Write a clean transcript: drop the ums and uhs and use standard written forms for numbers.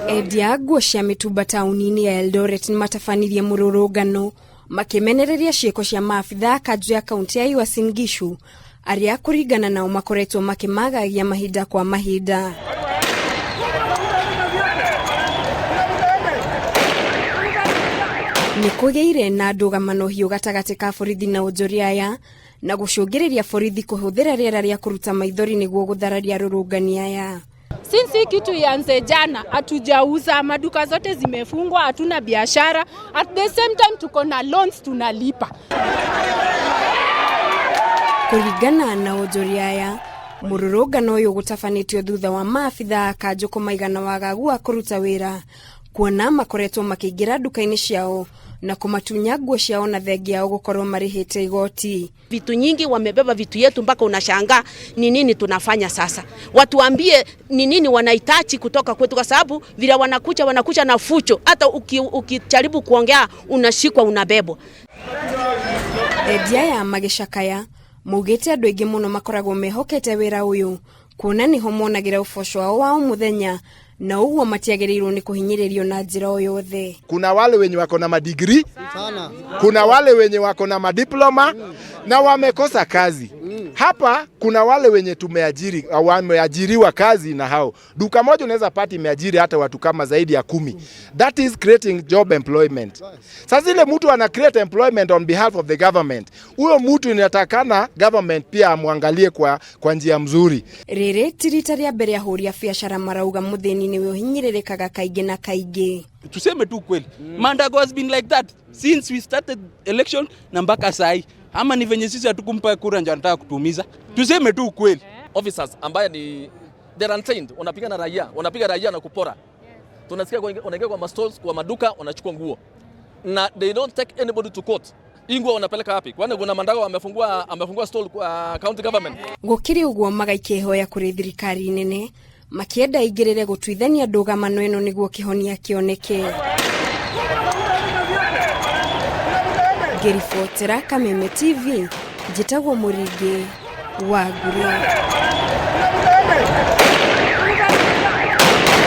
Endia nguo cia mitumba tauni-ini ya Eldoret ni matafanirie mururungano makimenereria cieko cia maabitha kanju ya kaunti ya Uasin Gishu aria kuringana nao makoretwo makimagagia mahinda kwa mahinda. Nikugeire na ndugamano hiu gatagati ka borithi na Wonjoria na gucungiriria borithi kuhuthira riera ria kuruta maithori niguo guthararia rurungania aya. Since kitu ianze jana hatujauza, maduka zote zimefungwa, hatuna biashara. At the same time tuko na loans tunalipa. Kuringana na Wonjoria mururungano uyu gutafanitio thutha wa maabitha kanju kumaigana wagagu kuruta wira kuona makoretwo makiingira duka-ini ciao na kumatunya nguo ciao na thengia yao gukorwo marihite igoti. Vitu nyingi wamebeba vitu yetu mpaka unashangaa ni nini tunafanya sasa. Watuambie ni nini wanahitaji kutoka kwetu, kwa sababu vile wanakucha na fucho, hata ukijaribu kuongea unashikwa unabebwa. Endia ya magicakaya mugite andu aingi muno makoragwo mehokete wira uyu kuona niho monagira uboco wao muthenya na uguo matiagiriirwo ni kuhinyiririo na njira o yothe. Kuna wale wenye wako na madigrii, kuna wale wenye wako na madiploma na wamekosa kazi. Hapa kuna wale wenye wameajiriwa kazi na hao. Duka moja unaweza pati imeajiri hata watu kama zaidi ya 10. That is creating job employment. Sasa ile mtu ana create employment on behalf of the government. Huyo mtu inatakana government pia amwangalie kwa njia mzuri. Rere tirita ria mbere ya huri ya biashara marauga muthini ni uhinyirikaga kaige na kaige. Tuseme tu kweli. Mandago has been like that since we started election na mpaka sai. Ama ni venye sisi hatukumpa kura ndio anataka kutumiza. Tuseme tu kweli. Officers ambaye ni they're untrained, unapiga raia na kupora. Tunasikia wanaingia kwa stores, kwa maduka, wanachukua nguo. Na they don't take anybody to court. Nguo wanapeleka wapi? Kwani kuna Mandago amefungua store kwa county government. Gukiri uguo magaikihoya kuri thirikari nene makienda igirire gutwithania ndugamano ino niguo kihonia kioneke. Gerifotera Kameme TV, jitagwo Muringi wa Kuri.